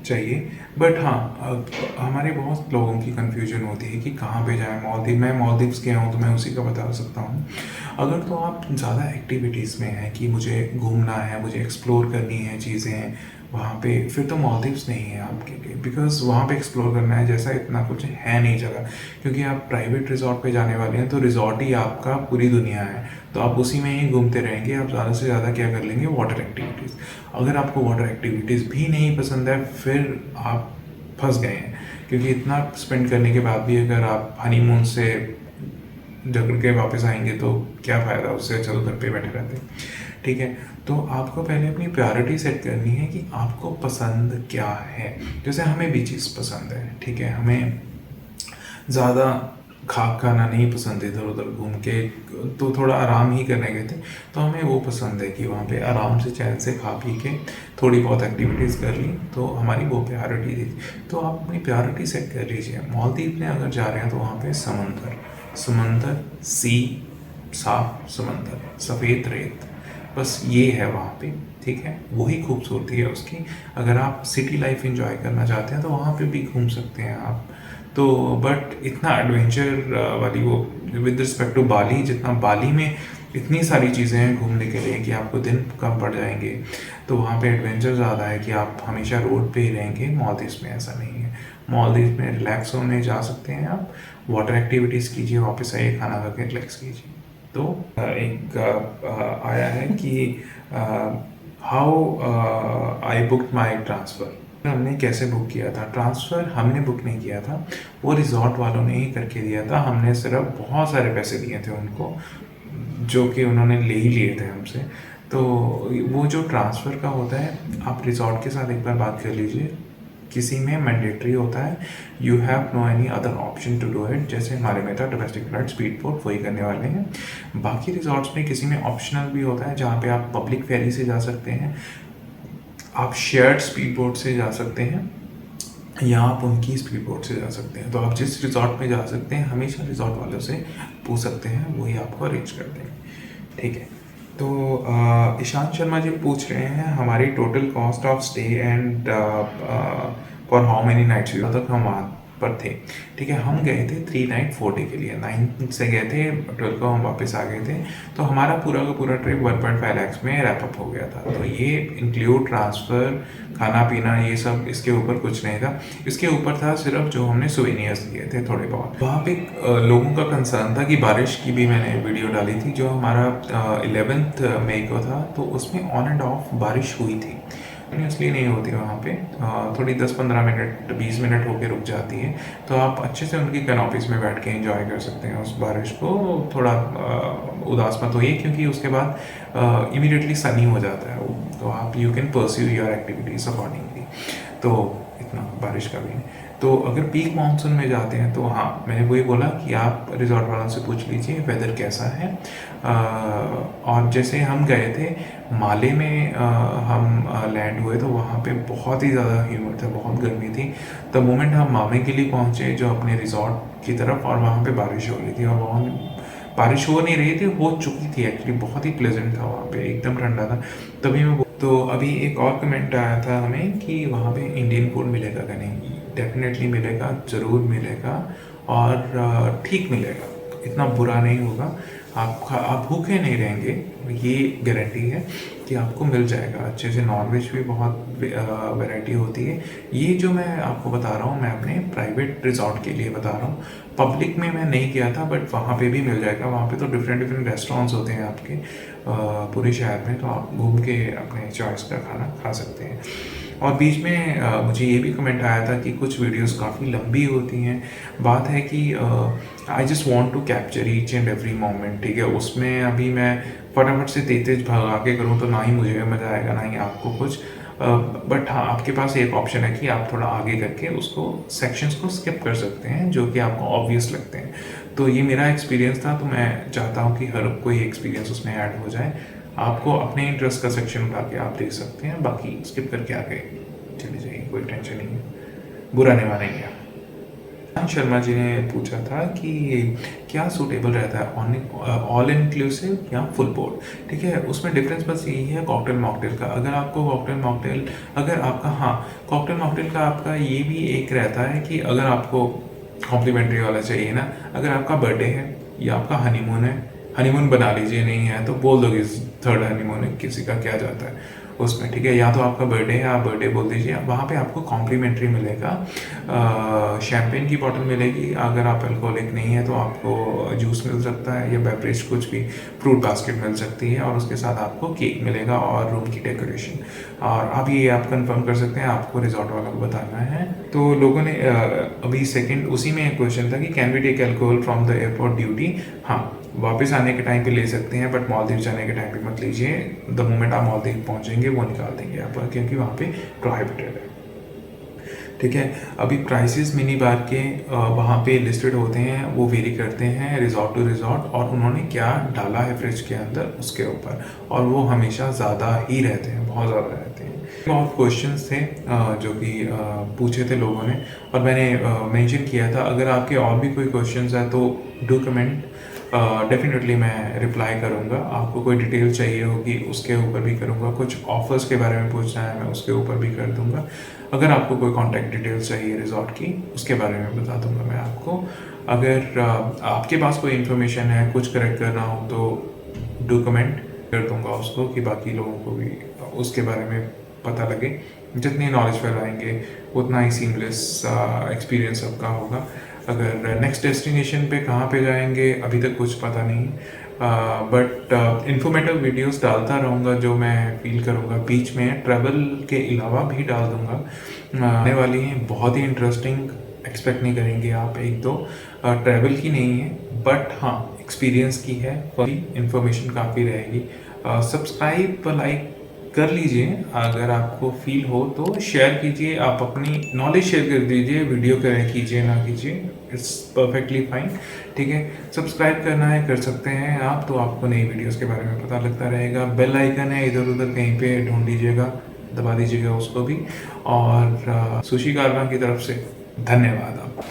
चाहिए। बट हाँ, हमारे बहुत लोगों की कन्फ्यूजन होती है कि कहाँ पे जाएं। मालदीव, मैं मालदीव्स गया हूँ तो मैं उसी का बता सकता हूँ। अगर तो आप ज़्यादा एक्टिविटीज़ में हैं कि मुझे घूमना है, मुझे एक्सप्लोर करनी है चीज़ें वहाँ पे, फिर तो मालदीव्स नहीं है आपके लिए, बिकॉज़ वहाँ पे एक्सप्लोर करना है जैसा इतना कुछ है नहीं जगह, क्योंकि आप प्राइवेट रिजॉर्ट पे जाने वाले हैं तो रिजॉर्ट ही आपका पूरी दुनिया है, तो आप उसी में ही घूमते रहेंगे। आप ज़्यादा से ज़्यादा क्या कर लेंगे, वाटर एक्टिविटीज़। अगर आपको वाटर एक्टिविटीज़ भी नहीं पसंद है फिर आप फंस गए हैं, क्योंकि इतना स्पेंड करने के बाद भी अगर आप हनीमून से झगड़ के वापस आएंगे तो क्या फ़ायदा, उससे अच्छा तो घर पे बैठे रहते। ठीक है, तो आपको पहले अपनी प्रायोरिटी सेट करनी है कि आपको पसंद क्या है। जैसे हमें बीचेस पसंद है, ठीक है, हमें ज़्यादा खाना नहीं पसंद है, इधर उधर घूम के तो थोड़ा आराम ही करने गए थे, तो हमें वो पसंद है कि वहाँ पे आराम से चैन से खा पी के थोड़ी बहुत एक्टिविटीज़ कर ली, तो हमारी वो प्रायोरिटी थी। तो आप अपनी प्रायोरिटी सेट कर लीजिए। मालदीव में अगर जा रहे हैं तो वहाँ पे समंदर, सी, साफ समंदर, सफ़ेद रेत, बस ये है वहाँ पे। ठीक है, वही खूबसूरती है उसकी। अगर आप सिटी लाइफ एंजॉय करना चाहते हैं तो वहाँ पे भी घूम सकते हैं आप। तो बट इतना एडवेंचर वाली वो विद रिस्पेक्ट टू बाली, जितना बाली में इतनी सारी चीज़ें हैं घूमने के लिए कि आपको दिन कम पड़ जाएंगे, तो वहाँ पे एडवेंचर ज़्यादा है कि आप हमेशा रोड पे ही रहेंगे। मालदीव्स में ऐसा नहीं है। मालदीव्स में रिलैक्स होने जा सकते हैं आप, वाटर एक्टिविटीज़ कीजिए, वापस आइए, खाना खा के रिलैक्स कीजिए। तो एक आया है कि how I book my transfer, हमने कैसे बुक किया था। ट्रांसफ़र हमने बुक नहीं किया था, वो रिजॉर्ट वालों ने ही करके दिया था। हमने सिर्फ बहुत सारे पैसे दिए थे उनको, जो कि उन्होंने ले ही लिए थे हमसे। तो वो जो ट्रांसफ़र का होता है, आप रिजॉर्ट के साथ एक बार बात कर लीजिए। किसी में मैंडेटरी होता है, you have no any other option to do it. जैसे हमारे में था डोमेस्टिक फ्लाइट, स्पीड बोट, वही करने वाले हैं। बाकी रिजॉर्ट्स में किसी में ऑप्शनल भी होता है, जहाँ पे आप पब्लिक फेरी से जा सकते हैं, आप शेयर्ड स्पीड बोट से जा सकते हैं, या आप उनकी स्पीड बोट से जा सकते हैं। तो आप जिस रिजॉर्ट में जा सकते हैं हमेशा रिजॉर्ट वालों से पूछ सकते हैं, वही आपको अरेंज कर देंगे। ठीक है, तो ईशान शर्मा जी पूछ रहे हैं हमारी total cost of stay and for how many nights तक हम वहाँ पर थे। ठीक है, हम गए थे 3 नाइट 4 डे के लिए, 9 से गए थे, 12 को हम वापस आ गए थे। तो हमारा पूरा का पूरा ट्रिप 1.5 लाख में रैप अप हो गया था। तो ये इंक्लूड ट्रांसफ़र, खाना पीना, ये सब इसके ऊपर कुछ नहीं था। इसके ऊपर था सिर्फ जो हमने सोवेनियर्स लिए थे थोड़े बहुत। वहाँ पे लोगों का कंसर्न था कि बारिश की भी मैंने वीडियो डाली थी, जो हमारा 11 मई को था, तो उसमें ऑन एंड ऑफ बारिश हुई थी। इसलिए नहीं होती वहाँ पे, थोड़ी 10-15 मिनट 20 मिनट होके रुक जाती है, तो आप अच्छे से उनकी कैनोपीज़ में बैठ के एंजॉय कर सकते हैं उस बारिश को। थोड़ा उदास मत होइए, क्योंकि उसके बाद इमीडिएटली सनी हो जाता है वो, तो आप you can pursue your activities accordingly. तो इतना बारिश का भी नहीं। तो अगर पीक मानसून में जाते हैं तो हाँ, मैंने वही बोला कि आप रिज़ॉर्ट वालों से पूछ लीजिए वेदर कैसा है। और जैसे हम गए थे माले में, हम लैंड हुए तो वहाँ पे बहुत ही ज़्यादा ह्यूमिड था, बहुत गर्मी थी। द मोमेंट हम मामे के लिए पहुँचे जो अपने रिज़ॉर्ट की तरफ, और वहाँ पे बारिश हो रही थी, और वहाँ बारिश हो नहीं रही थी, हो चुकी थी एक्चुअली, बहुत ही प्लेजेंट था वहाँ पे, एकदम ठंडा था। तभी मैं तो अभी एक और कमेंट आया था हमें कि वहाँ पे इंडियन फूड मिलेगा कि नहीं। डेफिनेटली मिलेगा, ज़रूर मिलेगा, और ठीक मिलेगा, इतना बुरा नहीं होगा। आप भूखे नहीं रहेंगे, ये गारंटी है कि आपको मिल जाएगा अच्छे से। नॉनवेज भी बहुत वैरायटी होती है। ये जो मैं आपको बता रहा हूँ, मैं अपने प्राइवेट रिजॉर्ट के लिए बता रहा हूँ। पब्लिक में मैं नहीं किया था, बट वहाँ पे भी मिल जाएगा। वहाँ पे तो डिफरेंट डिफरेंट रेस्टोरेंट्स होते हैं आपके पूरे शहर में, तो आप घूम के अपने चॉइस का खाना खा सकते हैं। और बीच में मुझे ये भी कमेंट आया था कि कुछ वीडियोस काफ़ी लंबी होती हैं। बात है कि I just want to capture each and every moment, ठीक है। उसमें अभी मैं फटाफट से तेज तेज भगा के करूँ तो ना ही मुझे मज़ा आएगा, ना ही आपको कुछ। बट हाँ, आपके पास एक ऑप्शन है कि आप थोड़ा आगे करके उसको सेक्शंस को स्किप कर सकते हैं जो कि आपको ऑब्वियस लगते हैं। तो ये मेरा एक्सपीरियंस था, तो मैं चाहता हूँ कि हर कोई एक्सपीरियंस उसमें ऐड हो जाए। आपको अपने इंटरेस्ट का सेक्शन उठा के आप देख सकते हैं, बाकी स्किप करके आगे चले जाइए, कोई टेंशन नहीं है, बुरा नहीं मानेंगे। शर्मा जी ने पूछा था कि क्या सूटेबल रहता है, ऑल इंक्लूसिव या फुल बोर्ड। ठीक है, उसमें डिफरेंस बस यही है कॉकटेल मॉकटेल का। अगर आपको कॉकटेल मॉकटेल, अगर आपका, हाँ, कॉकटेल मॉकटेल का आपका ये भी एक रहता है कि अगर आपको कॉम्प्लीमेंट्री वाला चाहिए ना, अगर आपका बर्थडे है या आपका हनीमून है, हनीमून बना लीजिए, नहीं है तो बोल दो कि थर्ड हनीमून है, किसी का क्या जाता है उसमें, ठीक है। या तो आपका बर्थडे है, आप बर्थडे बोल दीजिए, वहाँ पे आपको कॉम्प्लीमेंट्री मिलेगा। शैम्पेन की बॉटल मिलेगी, अगर आप अल्कोहलिक नहीं है तो आपको जूस मिल सकता है या बेवरेज कुछ भी, फ्रूट बास्केट मिल सकती है, और उसके साथ आपको केक मिलेगा और रूम की डेकोरेशन। और अब ये आप कंफर्म कर सकते हैं, आपको रिजॉर्ट वालों को बताना है। तो लोगों ने अभी सेकंड उसी में एक क्वेश्चन था कि can we take alcohol from the airport duty. हाँ, वापस आने के टाइम पे ले सकते हैं, बट मालदीव जाने के टाइम पे मत लीजिए। द मोमेंट आप मालदीव पहुंचेंगे वो निकाल देंगे आप, क्योंकि वहाँ पे प्रोहिबिटेड है, ठीक है। अभी प्राइसेस मिनी बार के वहाँ पे लिस्टेड होते हैं, वो वेरी करते हैं रिजॉर्ट टू रिजॉर्ट, और उन्होंने क्या डाला है फ्रिज के अंदर उसके ऊपर, और वो हमेशा ज़्यादा ही रहते हैं, बहुत ज़्यादा रहते हैं। बहुत क्वेश्चंस थे जो कि पूछे थे लोगों ने, और मैंने मेंशन किया था अगर आपके और भी कोई क्वेश्चंस है तो डू कमेंट, डेफिनेटली मैं रिप्लाई करूँगा। आपको कोई डिटेल चाहिए होगी उसके ऊपर भी करूँगा, कुछ ऑफर्स के बारे में पूछना है मैं उसके ऊपर भी कर दूँगा। अगर आपको कोई कॉन्टैक्ट डिटेल्स चाहिए रिजॉर्ट की, उसके बारे में बता दूँगा मैं आपको। अगर आपके पास कोई इन्फॉर्मेशन है, कुछ करेक्ट करना हो तो डू कमेंट, कर दूँगा उसको कि बाकी लोगों को भी उसके बारे में पता लगे। जितनी नॉलेज फैलाएंगे उतना ही सीमलेस एक्सपीरियंस सबका होगा। अगर नेक्स्ट डेस्टिनेशन पे कहाँ पे जाएंगे अभी तक कुछ पता नहीं, बट इन्फॉर्मेटिव वीडियोस डालता रहूँगा जो मैं फील करूँगा। बीच में ट्रैवल के अलावा भी डाल दूँगा, आने वाली हैं बहुत ही इंटरेस्टिंग, एक्सपेक्ट नहीं करेंगे आप। एक दो ट्रैवल की नहीं है, बट हाँ एक्सपीरियंस की है, इंफॉर्मेशन काफ़ी रहेगी। सब्सक्राइब लाइक कर लीजिए, अगर आपको फील हो तो शेयर कीजिए, आप अपनी नॉलेज शेयर कर दीजिए, वीडियो करें कीजिए ना कीजिए, इट्स परफेक्टली फाइन, ठीक है। सब्सक्राइब करना है कर सकते हैं आप, तो आपको नई वीडियोस के बारे में पता लगता रहेगा। बेल आइकन है इधर उधर कहीं पे ढूंढ लीजिएगा, दबा दीजिएगा उसको भी। और सुशी कारवां की तरफ से धन्यवाद आपका।